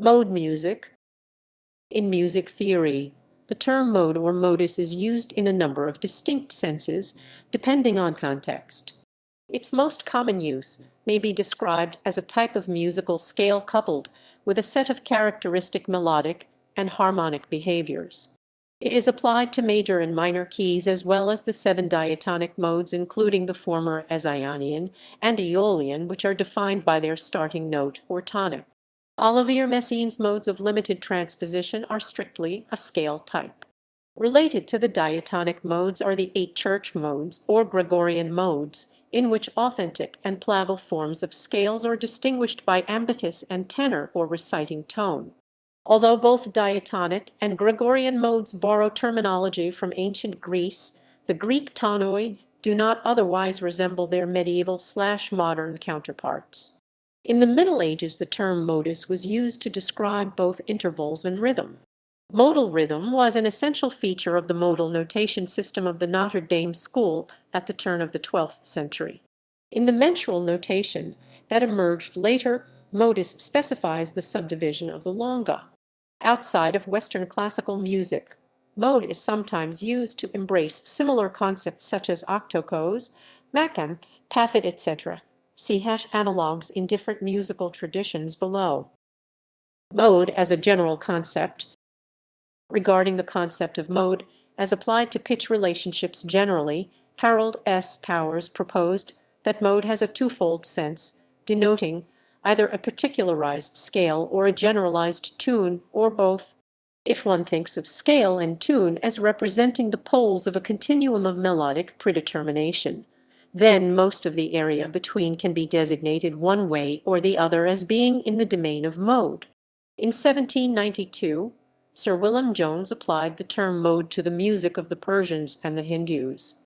Mode music. In music theory, the term mode or modus is used in a number of distinct senses, depending on context. Its most common use may be described as a type of musical scale coupled with a set of characteristic melodic and harmonic behaviors. It is applied to major and minor keys as well as the 7 diatonic modes, including the former as Ionian and Aeolian, which are defined by their starting note or tonic. Olivier Messiaen's modes of limited transposition are strictly a scale type. Related to the diatonic modes are the 8 church modes or Gregorian modes, in which authentic and plagal forms of scales are distinguished by ambitus and tenor or reciting tone. Although both diatonic and Gregorian modes borrow terminology from ancient Greece, the Greek tonoi do not otherwise resemble their medieval/modern counterparts. In the Middle Ages, the term modus was used to describe both intervals and rhythm. Modal rhythm was an essential feature of the modal notation system of the Notre Dame school at the turn of the 12th century. In the mensural notation that emerged later, modus specifies the subdivision of the longa. Outside of Western classical music, mode is sometimes used to embrace similar concepts such as octokos, makan, pathet, etc. See analogs in different musical traditions below. Mode as a general concept. Regarding the concept of mode as applied to pitch relationships generally, Harold S. Powers proposed that mode has a twofold sense, denoting either a particularized scale or a generalized tune, or both. If one thinks of scale and tune as representing the poles of a continuum of melodic predetermination, then most of the area between can be designated one way or the other as being in the domain of mode. In 1792, Sir William Jones applied the term mode to the music of the Persians and the Hindus.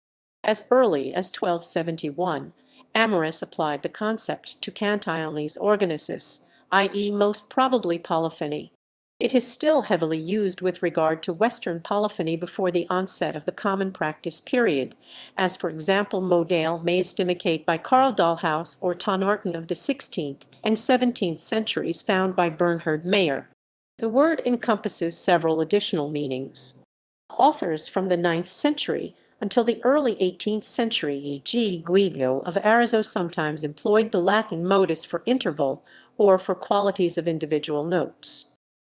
As early as 1271, Amoris applied the concept to cantiones organices, i.e. most probably polyphony. It is still heavily used with regard to Western polyphony before the onset of the common practice period, as for example modale may estimate by Karl Dahlhaus or Tonarton of the 16th and 17th centuries found by Bernhard Meyer. The word encompasses several additional meanings. Authors from the 9th century until the early 18th century, e.g. Guido of Arezzo, sometimes employed the Latin modus for interval or for qualities of individual notes.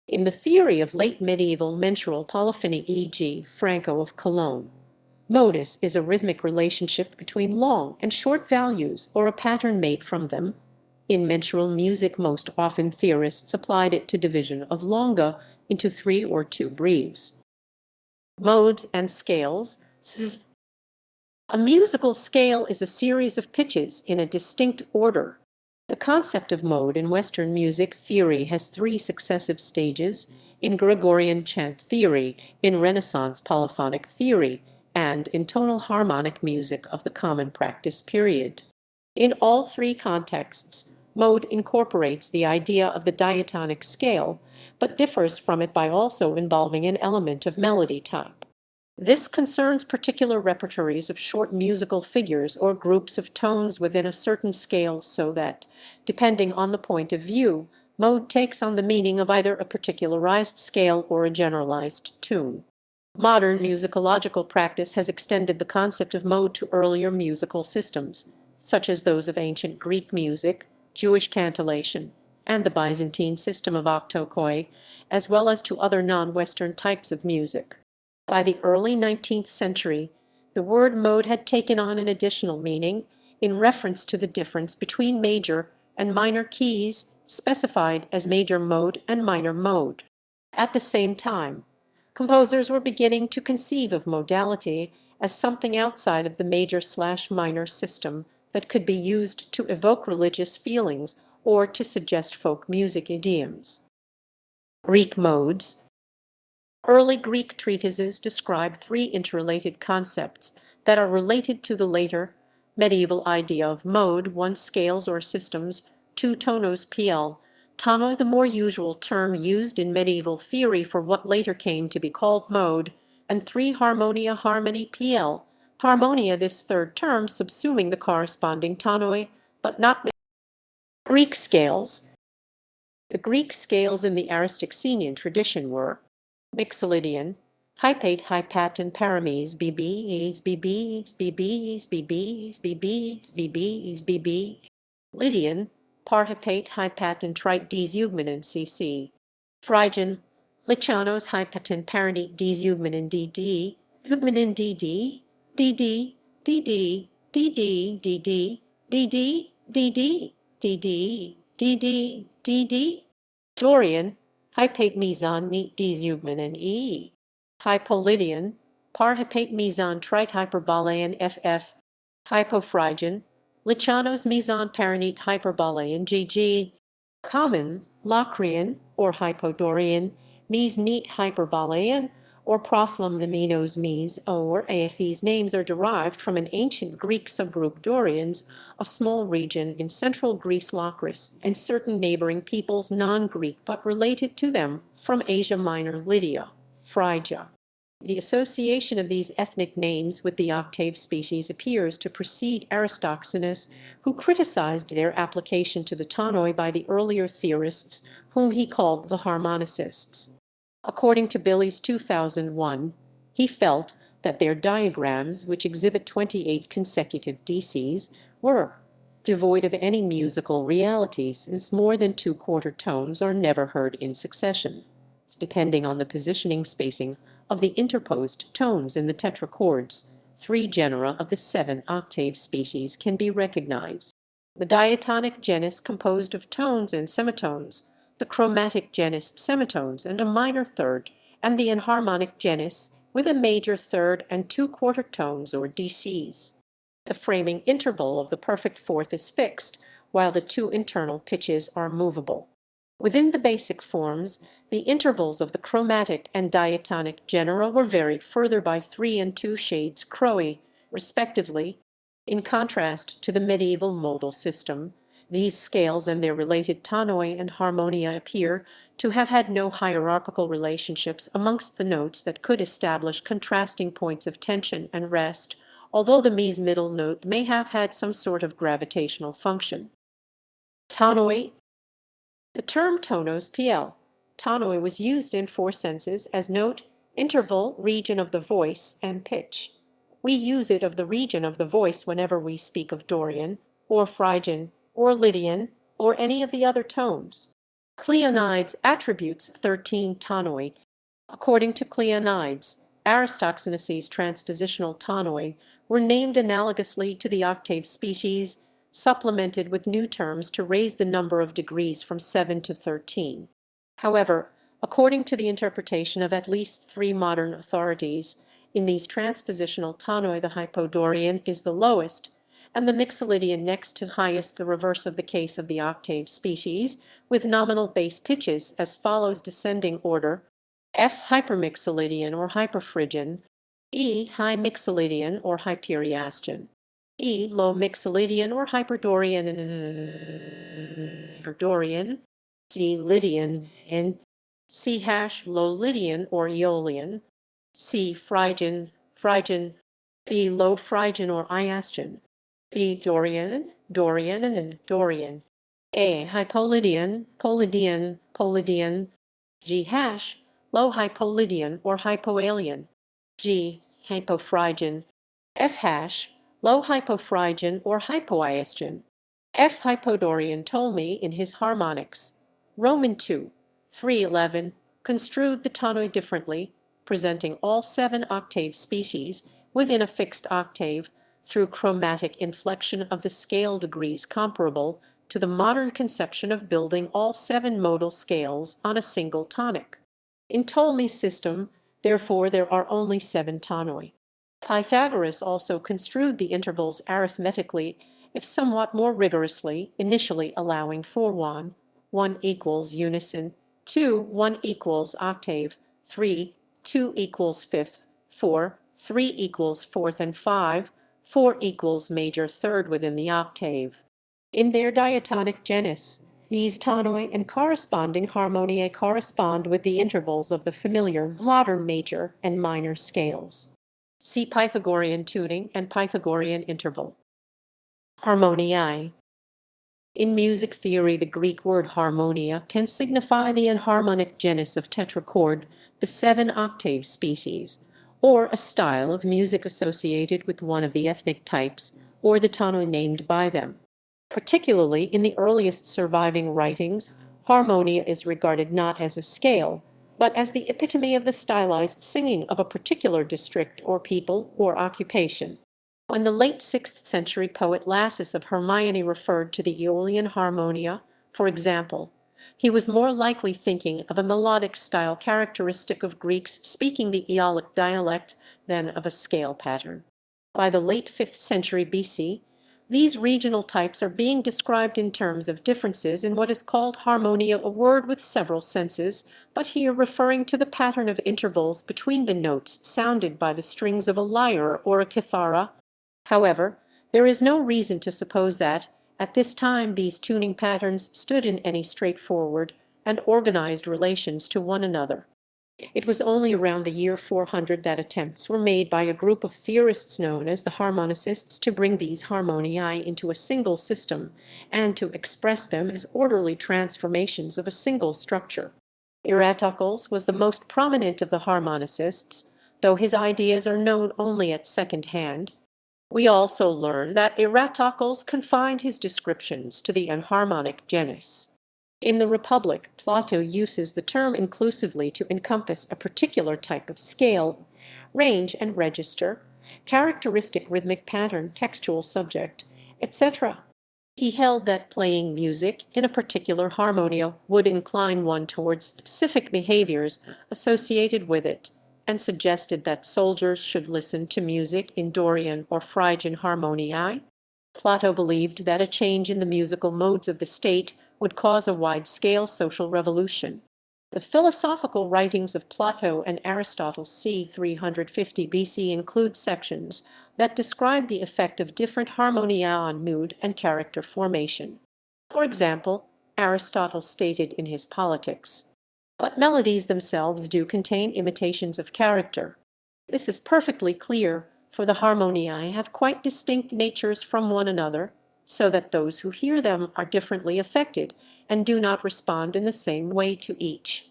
In the theory of late medieval mensural polyphony, e.g. Franco of Cologne, modus is a rhythmic relationship between long and short values or a pattern made from them. In mensural music, most often theorists applied it to division of longa into 3 or 2 breves. Modes and scales. A musical scale is a series of pitches in a distinct order. The concept of mode in Western music theory has 3 successive stages: in Gregorian chant theory, in Renaissance polyphonic theory, and in tonal harmonic music of the common practice period. In all 3 contexts, mode incorporates the idea of the diatonic scale, but differs from it by also involving an element of melody type. This concerns particular repertories of short musical figures or groups of tones within a certain scale, so that, depending on the point of view, mode takes on the meaning of either a particularized scale or a generalized tune. Modern musicological practice has extended the concept of mode to earlier musical systems, such as those of ancient Greek music, Jewish cantillation, and the Byzantine system of octokoi, as well as to other non-Western types of music. By the early 19th century, the word mode had taken on an additional meaning in reference to the difference between major and minor keys, specified as major mode and minor mode. At the same time, composers were beginning to conceive of modality as something outside of the major/minor system that could be used to evoke religious feelings or to suggest folk music idioms. Greek modes. Early Greek treatises describe 3 interrelated concepts that are related to the later medieval idea of mode: 1 scales or systems, 2 tonos pl, tonoi the more usual term used in medieval theory for what later came to be called mode, and 3 harmonia harmony pl, harmonia, this third term subsuming the corresponding tonoi, but not Greek scales. The Greek scales in the Aristoxenean tradition were Mixolydian, hypate, hypaton, parames, bb's, bb's, bb's, bb's, bb's, bb's, bb, Lydian, parhypate, hypaton, trite, ds, eugmenon, cc, Phrygian, Lichanos, hypaton, paranete, ds, eugmenon, dd, eugmenon, dd, dd, dd, dd, dd, dd, dd, dd, dd, dd, Dorian, hypate meson, neat, ds, eugmenon, e, Hypolydian, parhypate meson, trite, hyperbolaean, ff, Hypophrygian, Lichanos meson, paranete, hyperbolaean, gg, common, Locrian, or Hypodorian, mes neat, hyperbolaean, or proslymenos mes, or a. These names are derived from an ancient Greek subgroup Dorians, a small region in central Greece Locris, and certain neighboring peoples non-Greek but related to them from Asia Minor Lydia, Phrygia. The association of these ethnic names with the octave species appears to precede Aristoxenus, who criticized their application to the tonoi by the earlier theorists, whom he called the Harmonicists. According to Billy's 2001, he felt that their diagrams, which exhibit 28 consecutive DCs, were devoid of any musical reality, since more than two quarter tones are never heard in succession, depending on the positioning spacing of the interposed tones in the tetrachords. Three genera of the seven octave species can be recognized: the diatonic genus, composed of tones and semitones; the chromatic genus, semitones and a minor third; and the enharmonic genus, with a major third and two quarter tones or DCs. The framing interval of the perfect fourth is fixed, while the two internal pitches are movable. Within the basic forms, the intervals of the chromatic and diatonic genera were varied further by 3 and 2 shades Crowe, respectively. In contrast to the medieval modal system, these scales and their related tonoi and harmonia appear to have had no hierarchical relationships amongst the notes that could establish contrasting points of tension and rest, although the mies middle note may have had some sort of gravitational function. Tonoi. The term tonos pl. Tonoi was used in four senses as note, interval, region of the voice, and pitch. We use it of the region of the voice whenever we speak of Dorian, or Phrygian, or Lydian, or any of the other tones. Cleonides attributes 13 tonoi. According to Cleonides, Aristoxenus's transpositional tonoi were named analogously to the octave species, supplemented with new terms to raise the number of degrees from 7 to 13. However, according to the interpretation of at least three modern authorities, in these transpositional tonoi the Hypodorian is the lowest, and the Mixolydian next to highest, the reverse of the case of the octave species, with nominal bass pitches as follows, descending order: F hypermixolydian or hyperphrygian, E high mixolydian or hyperiastion, E low mixolydian or hyperdorian, D Lydian, and C hash low Lydian or Aeolian, C Phrygian, D low Phrygian or Iosgen, D Dorian, and Dorian, A Hypolydian, G hash low Hypolydian or Hypoaeolian, G Hypophrygian, F hash low Hypophrygian or Hypoiosgen. F. Hypodorian Ptolemy in his Harmonics, Roman 2, 311, construed the tonoi differently, presenting all seven octave species within a fixed octave through chromatic inflection of the scale degrees comparable to the modern conception of building all seven modal scales on a single tonic. In Ptolemy's system, therefore, there are only seven tonoi. Pythagoras also construed the intervals arithmetically, if somewhat more rigorously, initially allowing for 1 equals unison, 2 1 equals octave, 3 2 equals fifth, 4 3 equals fourth, and 5 4 equals major third within the octave. In their diatonic genus, these tonoi and corresponding harmoniae correspond with the intervals of the familiar modern major and minor scales. See Pythagorean tuning and Pythagorean interval. Harmoniae. In music theory, the Greek word harmonia can signify the enharmonic genus of tetrachord, the 7-octave species, or a style of music associated with one of the ethnic types, or the tonoi named by them. Particularly in the earliest surviving writings, harmonia is regarded not as a scale, but as the epitome of the stylized singing of a particular district or people or occupation. When the late 6th century poet Lassus of Hermione referred to the Aeolian harmonia, for example, he was more likely thinking of a melodic style characteristic of Greeks speaking the Aeolic dialect than of a scale pattern. By the late 5th century BC, these regional types are being described in terms of differences in what is called harmonia, a word with several senses, but here referring to the pattern of intervals between the notes sounded by the strings of a lyre or a kithara. However, there is no reason to suppose that, at this time, these tuning patterns stood in any straightforward and organized relations to one another. It was only around the year 400 that attempts were made by a group of theorists known as the Harmonicists to bring these harmoniae into a single system and to express them as orderly transformations of a single structure. Eratocles was the most prominent of the Harmonicists, though his ideas are known only at second hand. We also learn that Eratocles confined his descriptions to the enharmonic genus. In the Republic, Plato uses the term inclusively to encompass a particular type of scale, range and register, characteristic rhythmic pattern, textual subject, etc. He held that playing music in a particular harmonia would incline one towards specific behaviors associated with it, and suggested that soldiers should listen to music in Dorian or Phrygian harmoniae. Plato believed that a change in the musical modes of the state would cause a wide-scale social revolution. The philosophical writings of Plato and Aristotle c. 350 BC include sections that describe the effect of different harmonia on mood and character formation. For example, Aristotle stated in his Politics, "But melodies themselves do contain imitations of character." This is perfectly clear, for the harmoniae have quite distinct natures from one another, so that those who hear them are differently affected and do not respond in the same way to each.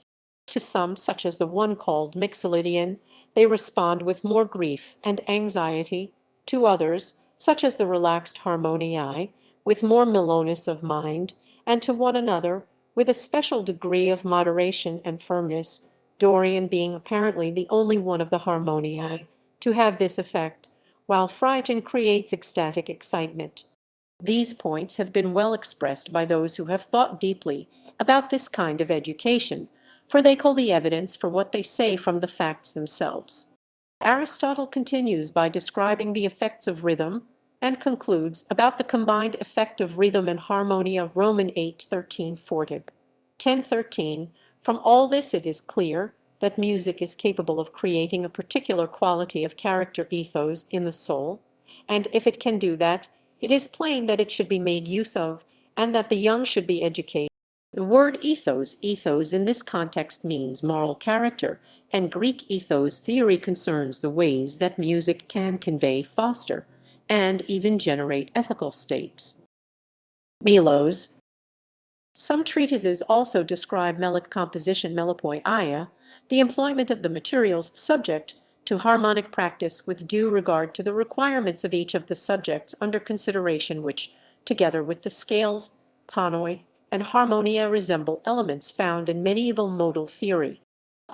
To some, such as the one called Mixolydian, they respond with more grief and anxiety; to others, such as the relaxed harmoniae, with more mellowness of mind; and to one another, with a special degree of moderation and firmness, Dorian being apparently the only one of the harmoniae to have this effect, while Phrygian creates ecstatic excitement. These points have been well expressed by those who have thought deeply about this kind of education, for they call the evidence for what they say from the facts themselves. Aristotle continues by describing the effects of rhythm, and concludes about the combined effect of rhythm and harmonia, Roman 8:13 Fortib. 10:13. From all this it is clear that music is capable of creating a particular quality of character ethos in the soul, and if it can do that, it is plain that it should be made use of, and that the young should be educated. The word ethos in this context means moral character, and Greek ethos theory concerns the ways that music can convey, foster, and even generate ethical states. Melos. Some treatises also describe melic composition, melopoeia, the employment of the materials subject to harmonic practice with due regard to the requirements of each of the subjects under consideration, which, together with the scales, tonoi, and harmonia, resemble elements found in medieval modal theory.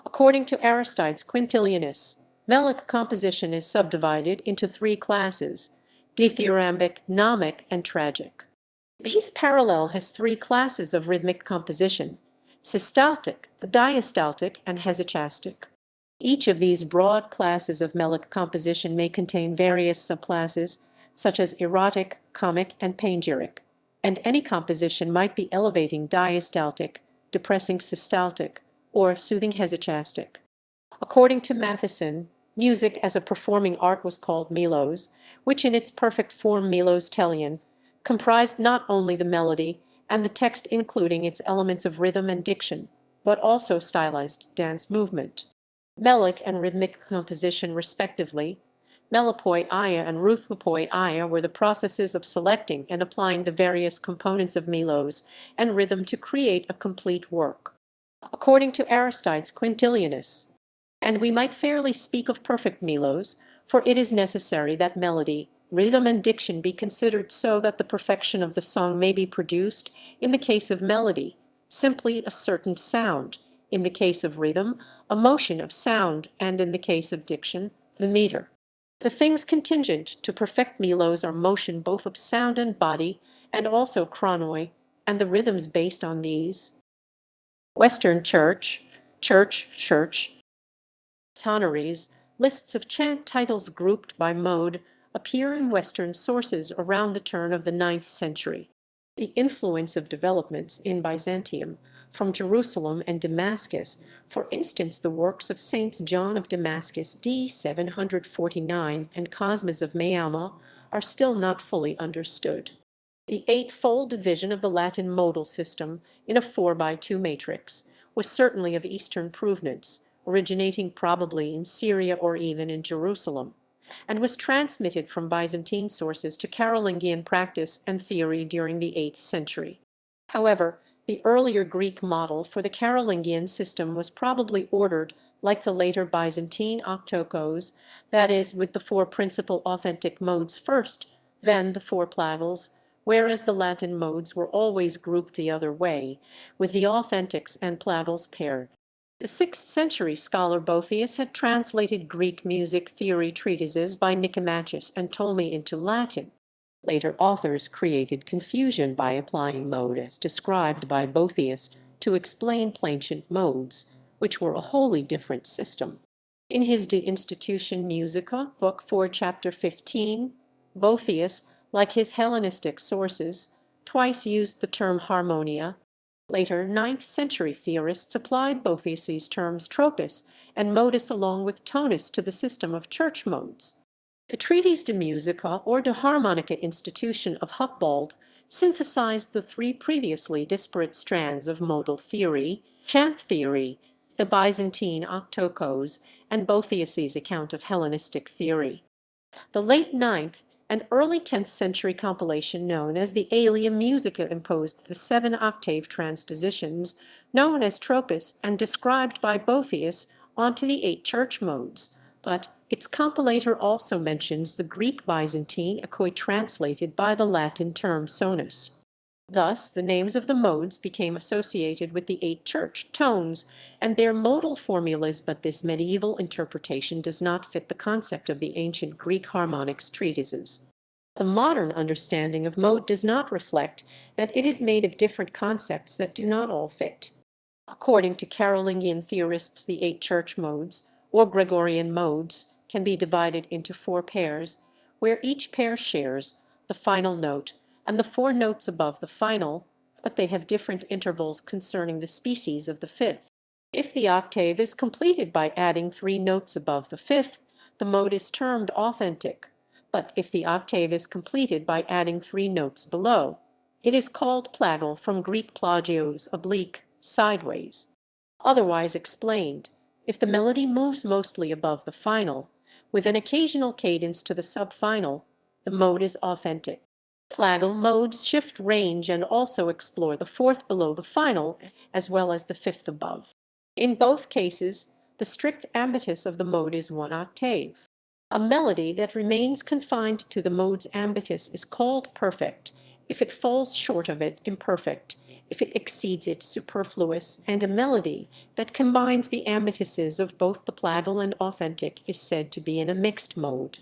According to Aristides Quintilianus, melic composition is subdivided into 3 classes: dithyrambic, nomic, and tragic. These parallel has 3 classes of rhythmic composition: systaltic, diastaltic, and hesychastic. Each of these broad classes of melic composition may contain various subclasses, such as erotic, comic, and panegyric, and any composition might be elevating diastaltic, depressing systaltic, or soothing hesychastic. According to Matheson, music as a performing art was called melos, which in its perfect form melos telion comprised not only the melody and the text including its elements of rhythm and diction, but also stylized dance movement. Melic and rhythmic composition respectively. melopoi ia and ruthopoi ia were the processes of selecting and applying the various components of melos and rhythm to create a complete work, according to Aristide's Quintilianus. And we might fairly speak of perfect melos, for it is necessary that melody, rhythm, and diction be considered so that the perfection of the song may be produced, in the case of melody, simply a certain sound, in the case of rhythm, a motion of sound, and in the case of diction, the meter. The things contingent to perfect melos are motion both of sound and body, and also chronoi, and the rhythms based on these. Western Church, Church, Tonois, lists of chant titles grouped by mode, appear in Western sources around the turn of the 9th century. The influence of developments in Byzantium, from Jerusalem and Damascus, for instance the works of Saints John of Damascus d. 749 and Cosmas of Mayalma, are still not fully understood. The eightfold division of the Latin modal system in a 4x2 matrix was certainly of Eastern provenance, originating probably in Syria or even in Jerusalem, and was transmitted from Byzantine sources to Carolingian practice and theory during the 8th century. However, the earlier Greek model for the Carolingian system was probably ordered like the later Byzantine octokos, that is, with the 4 principal authentic modes first, then the 4 plagals, whereas the Latin modes were always grouped the other way, with the authentics and plagals paired. The 6th century scholar Boethius had translated Greek music theory treatises by Nicomachus and Ptolemy into Latin. Later authors created confusion by applying mode as described by Boethius to explain plainchant modes, which were a wholly different system. In his De Institutione Musica, Book 4, Chapter 15, Boethius, like his Hellenistic sources, twice used the term harmonia. Later 9th century theorists applied Boethius's terms tropis and modus along with tonus to the system of church modes. The treatise De Musica or De Harmonica Institution of Hucbald synthesized the 3 previously disparate strands of modal theory, chant theory, the Byzantine octokos, and Boethius's account of Hellenistic theory. The late 9th and early 10th century compilation known as the Aeolian Musica imposed the 7-octave transpositions, known as tropis and described by Boethius, onto the 8 church modes, but its compilator also mentions the Greek Byzantine equi translated by the Latin term sonus. Thus, the names of the modes became associated with the 8 church tones and their modal formulas, but this medieval interpretation does not fit the concept of the ancient Greek harmonics treatises. The modern understanding of mode does not reflect that it is made of different concepts that do not all fit. According to Carolingian theorists, the 8 church modes, or Gregorian modes, can be divided into 4 pairs, where each pair shares the final note and the 4 notes above the final, but they have different intervals concerning the species of the 5th. If the octave is completed by adding 3 notes above the 5th, the mode is termed authentic, but if the octave is completed by adding 3 notes below, it is called plagal, from Greek plagios, oblique, sideways. Otherwise explained, if the melody moves mostly above the final, with an occasional cadence to the subfinal, the mode is authentic. Plagal modes shift range and also explore the 4th below the final as well as the 5th above. In both cases, the strict ambitus of the mode is 1 octave. A melody that remains confined to the mode's ambitus is called perfect; if it falls short of it, imperfect; if it exceeds it, superfluous; and a melody that combines the ambituses of both the plagal and authentic is said to be in a mixed mode.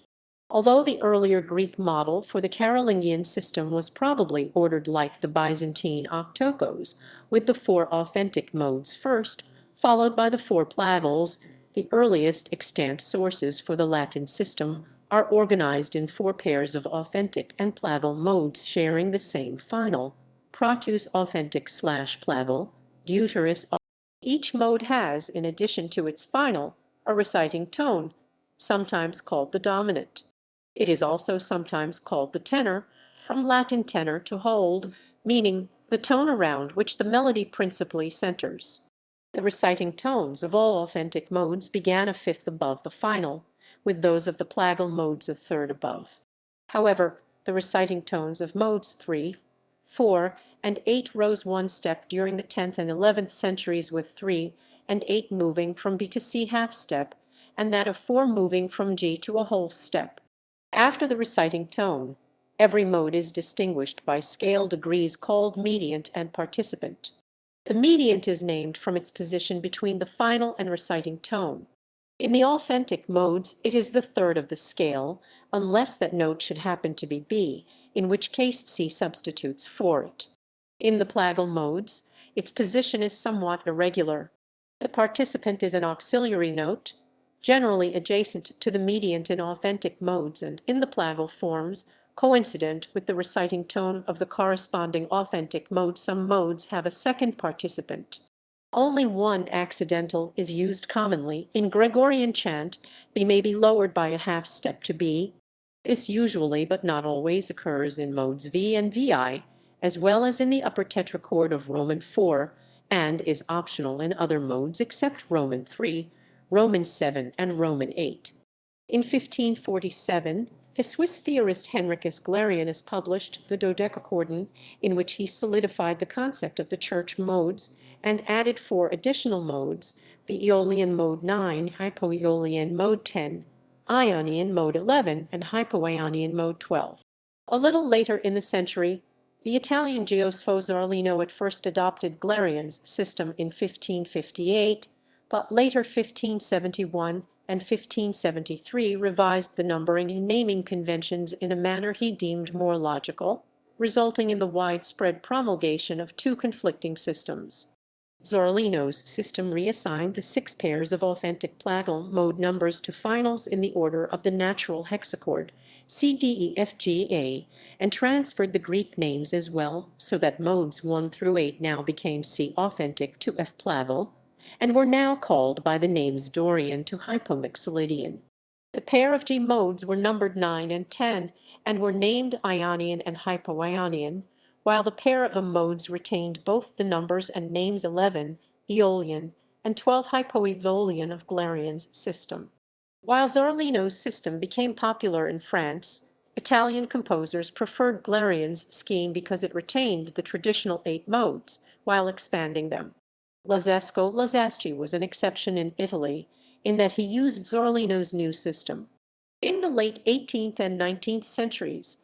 Although the earlier Greek model for the Carolingian system was probably ordered like the Byzantine octokos, with the 4 authentic modes first, followed by the 4 plagals, the earliest extant sources for the Latin system are organized in 4 pairs of authentic and plagal modes sharing the same final, protus authentic/plagal, deuteris. Each mode has, in addition to its final, a reciting tone, sometimes called the dominant. It is also sometimes called the tenor, from Latin tenor, to hold, meaning the tone around which the melody principally centers. The reciting tones of all authentic modes began a 5th above the final, with those of the plagal modes a third above. However, the reciting tones of modes 3, 4, and 8 rose one step during the 10th and 11th centuries, with 3 and 8 moving from B to C half step, and that of 4 moving from G to a whole step. After the reciting tone, every mode is distinguished by scale degrees called mediant and participant. The mediant is named from its position between the final and reciting tone. In the authentic modes, it is the third of the scale, unless that note should happen to be B, in which case C substitutes for it. In the plagal modes, its position is somewhat irregular. The participant is an auxiliary note, generally adjacent to the mediant in authentic modes, and in the plagal forms, coincident with the reciting tone of the corresponding authentic mode. Some modes have a second participant. Only one accidental is used commonly. In Gregorian chant, B may be lowered by a half step to B. This usually, but not always, occurs in modes V and VI, as well as in the upper tetrachord of Roman 4, and is optional in other modes except Roman 3, Roman 7, and Roman 8. In 1547, the Swiss theorist Henricus Galerianus published the Dodecacordon, in which he solidified the concept of the church modes and added 4 additional modes: the Aeolian Mode 9, Hypo-Aeolian Mode 10, Ionian Mode 11, and Hypo-Ionian Mode 12. A little later in the century, the Italian Giosfo Zarlino at first adopted Galerian's system in 1558, but later 1571 and 1573 revised the numbering and naming conventions in a manner he deemed more logical, resulting in the widespread promulgation of 2 conflicting systems. Zarlino's system reassigned the 6 pairs of authentic plagal mode numbers to finals in the order of the natural hexachord C, D, E, F, G, A, and transferred the Greek names as well, so that modes 1 through 8 now became C authentic to F plagal, and were now called by the names Dorian to Hypomix Lydian. The pair of G modes were numbered 9 and 10, and were named Ionian and Hypo-Ionian, while the pair of modes retained both the numbers and names 11, Aeolian, and 12, Hypo-Aeolian of Galerian's system. While Zarlino's system became popular in France, Italian composers preferred Galerian's scheme because it retained the traditional 8 modes, while expanding them. Lazaschi was an exception in Italy, in that he used Zarlino's new system. In the late 18th and 19th centuries,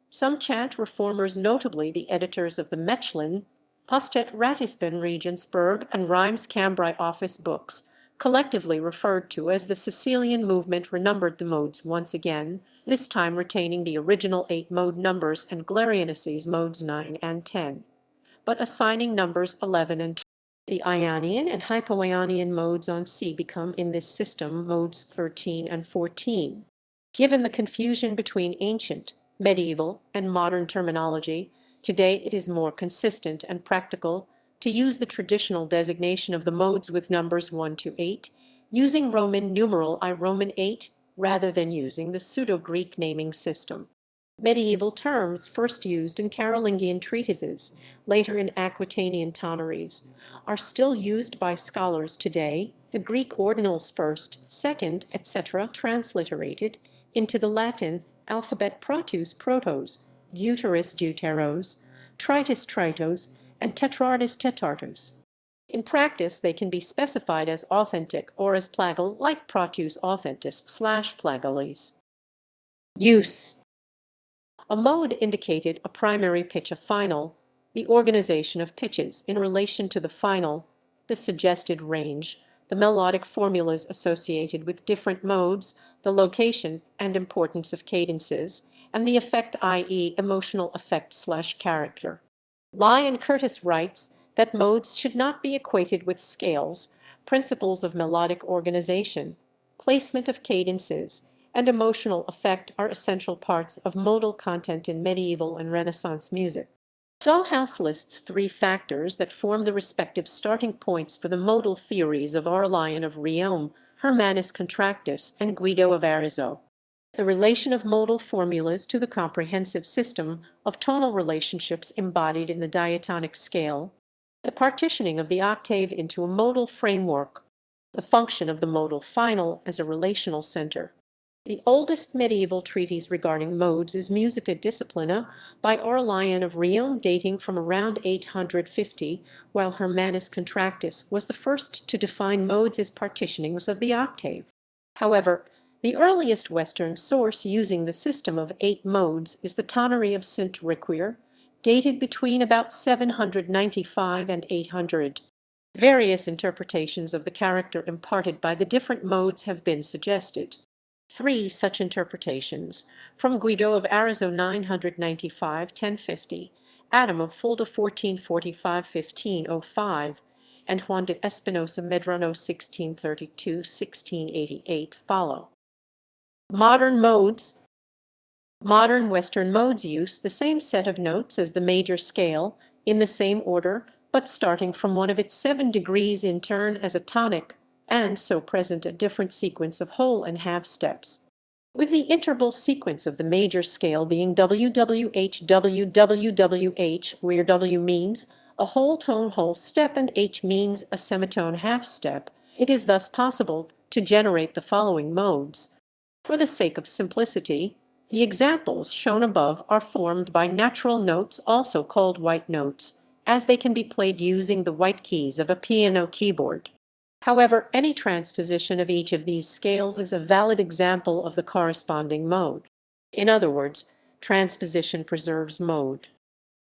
some chant reformers, notably the editors of the Mechlin, Postet Ratisbon Regensburg, and Reims Cambrai office books, collectively referred to as the Sicilian movement, renumbered the modes once again, this time retaining the original 8 mode numbers and Galerianus's modes 9 and 10, but assigning numbers 11 and 12. The Ionian and Hypo-Ionian modes on C become in this system modes 13 and 14. Given the confusion between ancient, medieval, and modern terminology, today it is more consistent and practical to use the traditional designation of the modes with numbers 1 to 8, using Roman numeral I Roman 8, rather than using the pseudo-Greek naming system. Medieval terms, first used in Carolingian treatises, later in Aquitanian tonneries, are still used by scholars today, the Greek ordinals first, second, etc., transliterated into the Latin alphabet protus protos, deuterus deuteros, tritus tritos, and tetrartus tetartos. In practice, they can be specified as authentic or as plagal, like protus authentis / plagalis. Use. A mode indicated a primary pitch, a final, the organization of pitches in relation to the final, the suggested range, the melodic formulas associated with different modes, the location and importance of cadences, and the effect, i.e., emotional effect / character. Lyon Curtis writes that modes should not be equated with scales. Principles of melodic organization, placement of cadences, and emotional effect are essential parts of modal content in medieval and Renaissance music. Dollhouse lists 3 factors that form the respective starting points for the modal theories of Aurelian of Riom, Hermanus Contractus, and Guido of Arezzo. The relation of modal formulas to the comprehensive system of tonal relationships embodied in the diatonic scale, the partitioning of the octave into a modal framework, the function of the modal final as a relational center. The oldest medieval treatise regarding modes is Musica Disciplina by Aurelian of Riom, dating from around 850, while Hermanus Contractus was the first to define modes as partitionings of the octave. However, the earliest Western source using the system of 8 modes is the Tonnery of St. Riquier, dated between about 795 and 800. Various interpretations of the character imparted by the different modes have been suggested. 3 such interpretations, from Guido of Arezzo 995 1050, Adam of Fulda 1445 1505, and Juan de Espinosa Medrano 1632 1688 follow. Modern modes. Modern Western modes use the same set of notes as the major scale, in the same order, but starting from one of its 7 degrees in turn as a tonic, and so present a different sequence of whole and half steps, with the interval sequence of the major scale being WWH WWWH, where W means a whole tone whole step and H means a semitone half step. It is thus possible to generate the following modes. For the sake of simplicity, the examples shown above are formed by natural notes, also called white notes, as they can be played using the white keys of a piano keyboard. However, any transposition of each of these scales is a valid example of the corresponding mode. In other words, transposition preserves mode.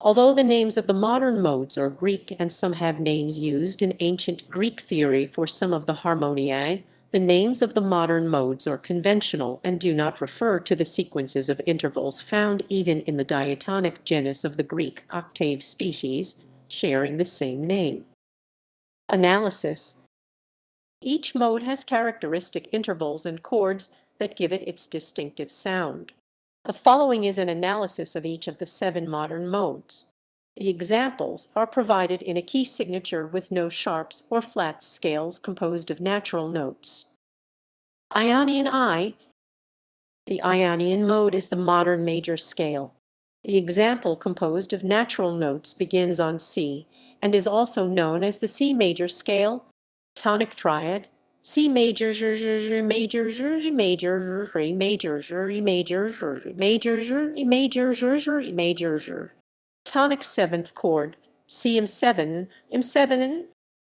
Although the names of the modern modes are Greek and some have names used in ancient Greek theory for some of the harmoniae, the names of the modern modes are conventional and do not refer to the sequences of intervals found even in the diatonic genus of the Greek octave species, sharing the same name. Analysis. Each mode has characteristic intervals and chords that give it its distinctive sound. The following is an analysis of each of the 7 modern modes. The examples are provided in a key signature with no sharps or flats scales composed of natural notes. Ionian I. The Ionian mode is the modern major scale. The example composed of natural notes begins on C and is also known as the C major scale, tonic triad, C major, major, major, major, major, major, tonic 7th chord, C7, M7,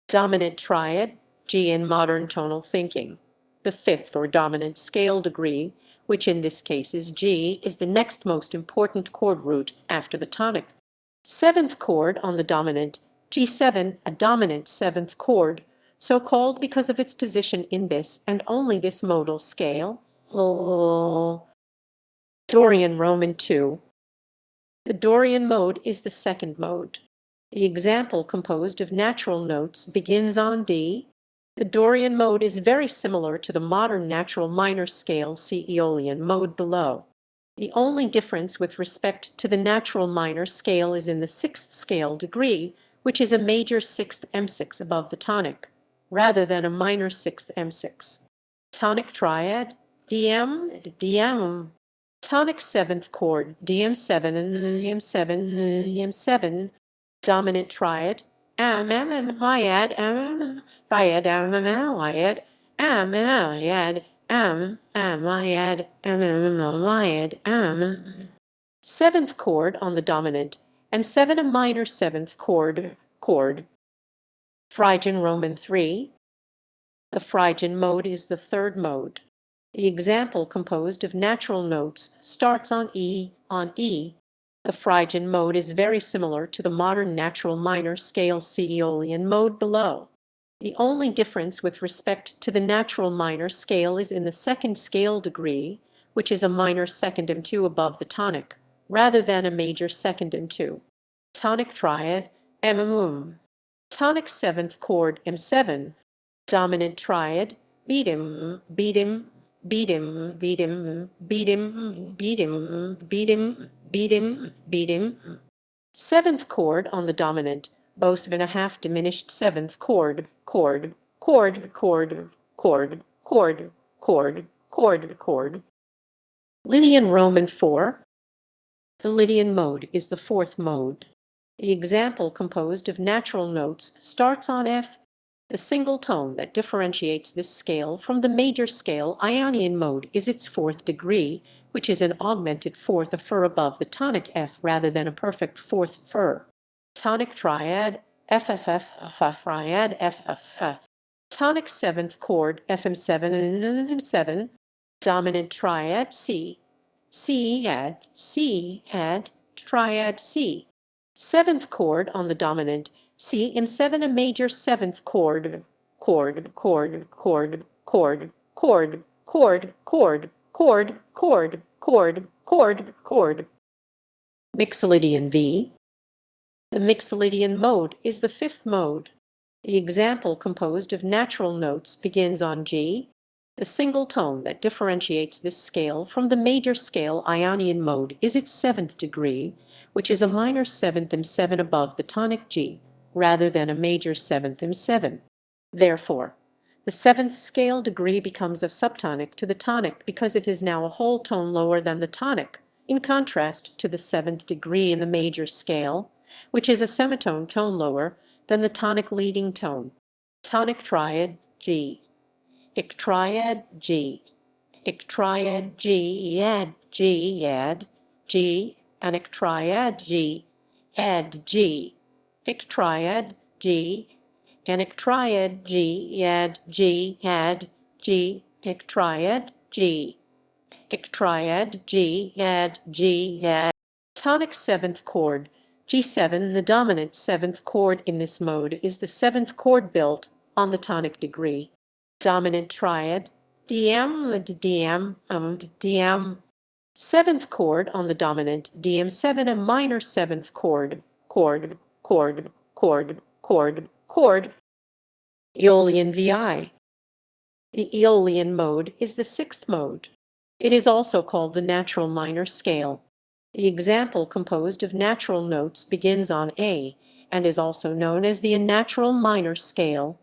dominant triad, G in modern tonal thinking. The 5th or dominant scale degree, which in this case is G, is the next most important chord root after the tonic. 7th chord on the dominant, G7, a dominant 7th chord, so called because of its position in this and only this modal scale. Dorian Roman 2. The Dorian mode is the 2nd mode. The example composed of natural notes begins on D. The Dorian mode is very similar to the modern natural minor scale see Aeolian mode below. The only difference with respect to the natural minor scale is in the 6th scale degree, which is a major 6th M6 above the tonic, rather than a minor 6th M6. Tonic triad, DM, DM. Tonic 7th chord, DM7, DM7, DM7. Dominant triad, Iad, Iad, Iad, Iad, Iad, 7th chord on the dominant, M7 a minor 7th chord. Phrygian Roman 3. The Phrygian mode is the 3rd mode. The example composed of natural notes starts on E, The Phrygian mode is very similar to the modern natural minor scale see Aeolian mode below. The only difference with respect to the natural minor scale is in the 2nd scale degree, which is a minor 2nd M2 above the tonic, rather than a major 2nd M2. Tonic triad, M. Tonic 7th chord, M7. Dominant triad, beat him, beat him, beat him, beat him, beat him, beat him, beat him, beat him, beat him. 7th chord on the dominant, bow 7.5 diminished 7th chord, chord. Lydian Roman 4. The Lydian mode is the 4th mode. The example composed of natural notes starts on F. The single tone that differentiates this scale from the major scale Ionian mode is its fourth degree, which is an augmented fourth a fur above the tonic F rather than a perfect fourth fur. Tonic triad FFF triad FFF. Tonic seventh chord FM7 and FM7. Dominant triad C. C add triad C. Seventh chord on the dominant C M7, a major seventh chord. Mixolydian V. The Mixolydian mode is the fifth mode. The example composed of natural notes begins on G. The single tone that differentiates this scale from the major scale Ionian mode is its seventh degree, which is a minor seventh M7 above the tonic G, rather than a major seventh M7. Therefore, the seventh scale degree becomes a subtonic to the tonic because it is now a whole tone lower than the tonic, in contrast to the seventh degree in the major scale, which is a semitone tone lower than the tonic leading tone. Tonic triad G. Ic triad G. Ic triad G add G add G, and ic triad G add G. Ic triad G and ic triad G add G add G. Ic triad G. Ic triad G add G add. Tonic seventh chord G7. The dominant seventh chord in this mode is the seventh chord built on the tonic degree. Dominant triad DM. Seventh chord on the dominant DM7, a minor seventh chord. Aeolian VI. The Aeolian mode is the sixth mode. It is also called the natural minor scale. The example composed of natural notes begins on A and is also known as the unnatural minor scale.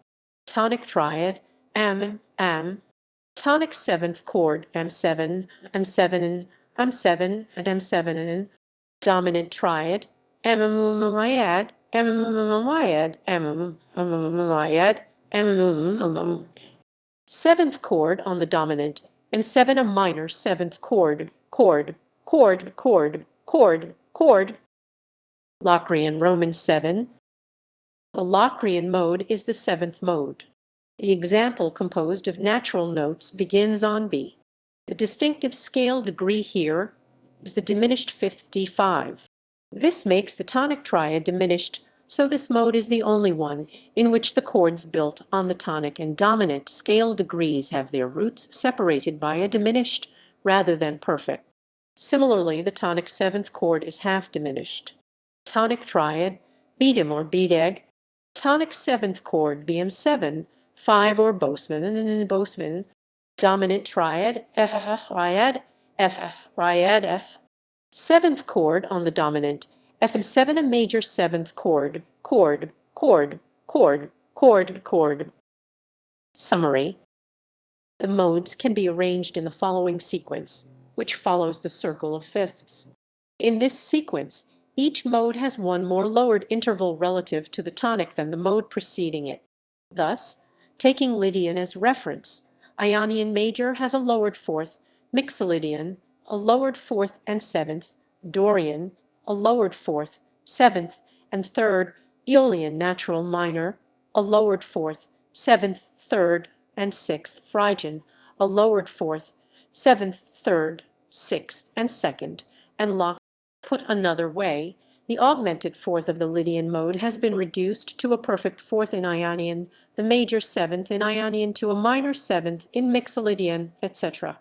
Tonic triad M. Tonic seventh chord M7 and M7. Dominant triad seventh chord on the dominant M7, a minor seventh chord. Locrian Roman 7. The Locrian mode is the seventh mode. The example composed of natural notes begins on B. The distinctive scale degree here is the diminished fifth D5. This makes the tonic triad diminished, so this mode is the only one in which the chords built on the tonic and dominant scale degrees have their roots separated by a diminished rather than perfect. Similarly, the tonic seventh chord is half diminished. Tonic triad Beatum or Bedag. Tonic seventh chord BM7, 5 or Bosman. Dominant triad F triad F. Seventh chord on the dominant FM7, a major seventh chord. Summary. The modes can be arranged in the following sequence, which follows the circle of fifths. In this sequence, each mode has one more lowered interval relative to the tonic than the mode preceding it. Thus, taking Lydian as reference, Ionian major has a lowered fourth, Mixolydian a lowered fourth and seventh, Dorian a lowered fourth, seventh, and third, Aeolian natural minor a lowered fourth, seventh, third, and sixth, Phrygian a lowered fourth, seventh, third, sixth, and second, and Locrian. Put another way, the augmented fourth of the Lydian mode has been reduced to a perfect fourth in Ionian, the major seventh in Ionian to a minor seventh in Mixolydian, etc.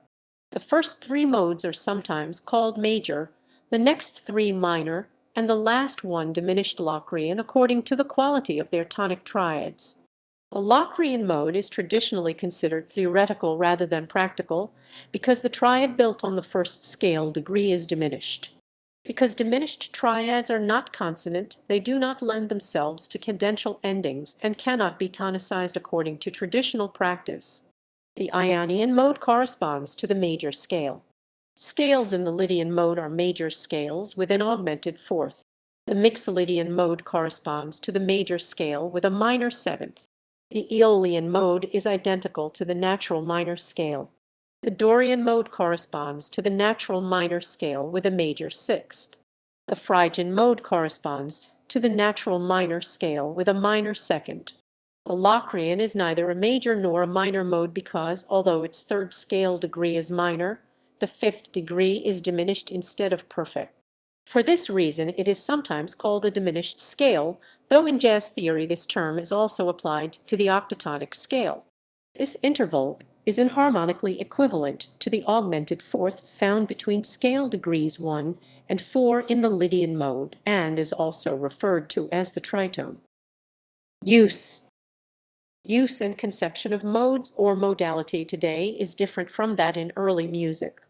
The first three modes are sometimes called major, the next three minor, and the last one diminished Locrian according to the quality of their tonic triads. The Locrian mode is traditionally considered theoretical rather than practical because the triad built on the first scale degree is diminished. Because diminished triads are not consonant, they do not lend themselves to cadential endings and cannot be tonicized according to traditional practice. The Ionian mode corresponds to the major scale. Scales in the Lydian mode are major scales with an augmented fourth. The Mixolydian mode corresponds to the major scale with a minor seventh. The Aeolian mode is identical to the natural minor scale. The Dorian mode corresponds to the natural minor scale with a major sixth. The Phrygian mode corresponds to the natural minor scale with a minor second. The Locrian is neither a major nor a minor mode because, although its third scale degree is minor, the fifth degree is diminished instead of perfect. For this reason it is sometimes called a diminished scale, though in jazz theory this term is also applied to the octatonic scale. This interval is inharmonically equivalent to the augmented fourth found between scale degrees 1 and 4 in the Lydian mode, and is also referred to as the tritone. Use and conception of modes or modality today is different from that in early music.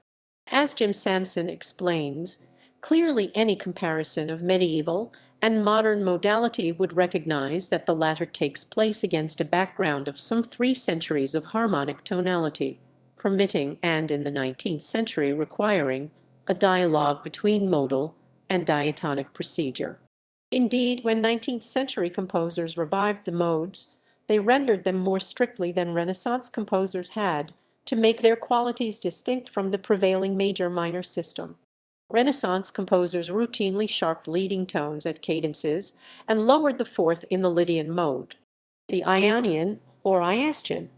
As Jim Sanson explains, clearly any comparison of medieval and modern modality would recognize that the latter takes place against a background of some 3 centuries of harmonic tonality, permitting and in the 19th century requiring a dialogue between modal and diatonic procedure. Indeed, when 19th century composers revived the modes, they rendered them more strictly than Renaissance composers had to make their qualities distinct from the prevailing major-minor system. Renaissance composers routinely sharped leading tones at cadences and lowered the fourth in the Lydian mode. The Ionian, or Iosgen,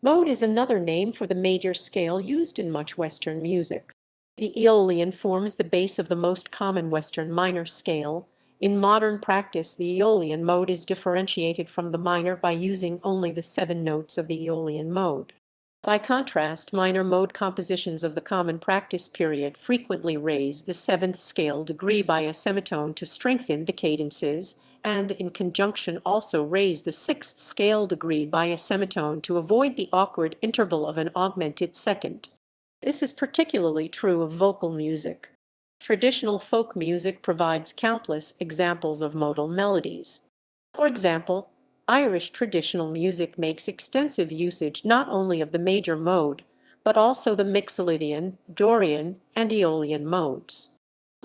mode is another name for the major scale used in much Western music. The Aeolian forms the base of the most common Western minor scale. In modern practice, the Aeolian mode is differentiated from the minor by using only the 7 notes of the Aeolian mode. By contrast, minor mode compositions of the common practice period frequently raise the 7th scale degree by a semitone to strengthen the cadences, and in conjunction also raise the 6th scale degree by a semitone to avoid the awkward interval of an augmented second. This is particularly true of vocal music. Traditional folk music provides countless examples of modal melodies. For example, Irish traditional music makes extensive usage not only of the major mode, but also the Mixolydian, Dorian, and Aeolian modes.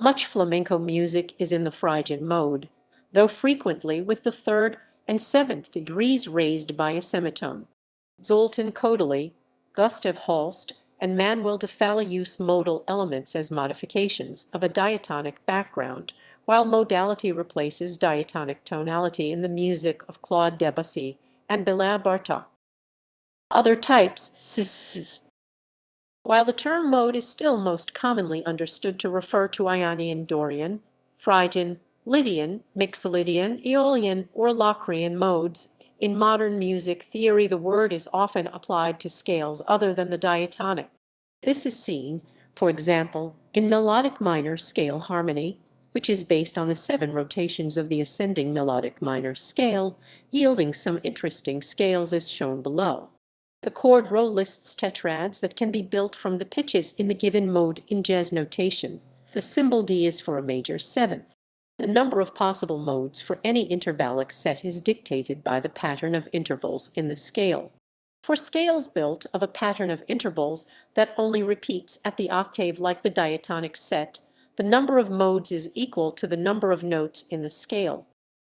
Much flamenco music is in the Phrygian mode, though frequently with the 3rd and 7th degrees raised by a semitone. Zoltan Kodaly, Gustav Holst, and Manuel de Falla use modal elements as modifications of a diatonic background, while modality replaces diatonic tonality in the music of Claude Debussy and Béla Bartók. Other types. While the term mode is still most commonly understood to refer to Ionian, Dorian, Phrygian, Lydian, Mixolydian, Aeolian, or Locrian modes, in modern music theory the word is often applied to scales other than the diatonic. This is seen, for example, in melodic minor scale harmony, which is based on the 7 rotations of the ascending melodic minor scale, yielding some interesting scales as shown below. The chord row lists tetrads that can be built from the pitches in the given mode in jazz notation. The symbol D is for a major 7th. The number of possible modes for any intervallic set is dictated by the pattern of intervals in the scale. For scales built of a pattern of intervals that only repeats at the octave like the diatonic set, the number of modes is equal to the number of notes in the scale.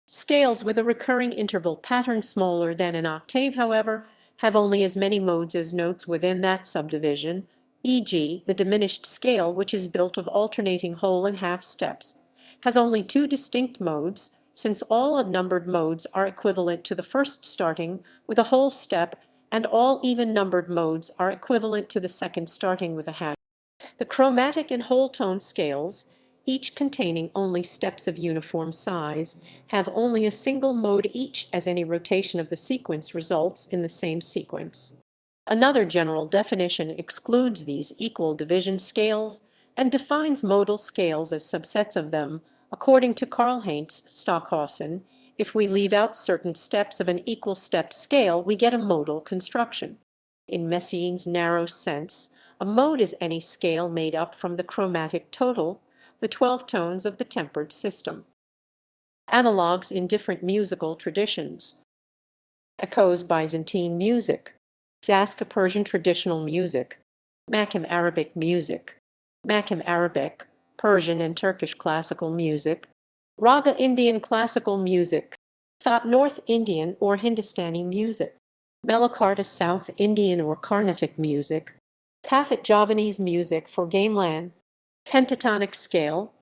Scales with a recurring interval pattern smaller than an octave, however, have only as many modes as notes within that subdivision, e.g. the diminished scale, which is built of alternating whole and half steps, has only 2 distinct modes, since all unnumbered modes are equivalent to the first starting with a whole step, and all even-numbered modes are equivalent to the second starting with a half. The chromatic and whole tone scales, each containing only steps of uniform size, have only a single mode each, as any rotation of the sequence results in the same sequence. Another general definition excludes these equal division scales and defines modal scales as subsets of them. According to Karl-Heinz Stockhausen, if we leave out certain steps of an equal stepped scale, we get a modal construction. In Messiaen's narrow sense, a mode is any scale made up from the chromatic total, the 12 tones of the tempered system. Analogues in different musical traditions. Echoes Byzantine music. Zaska Persian traditional music. Makam Arabic music. Makam Arabic, Persian and Turkish classical music. Raga Indian classical music. thought North Indian or Hindustani music. Melocarta South Indian or Carnatic music. Pathet Javanese music for gamelan. Pentatonic scale,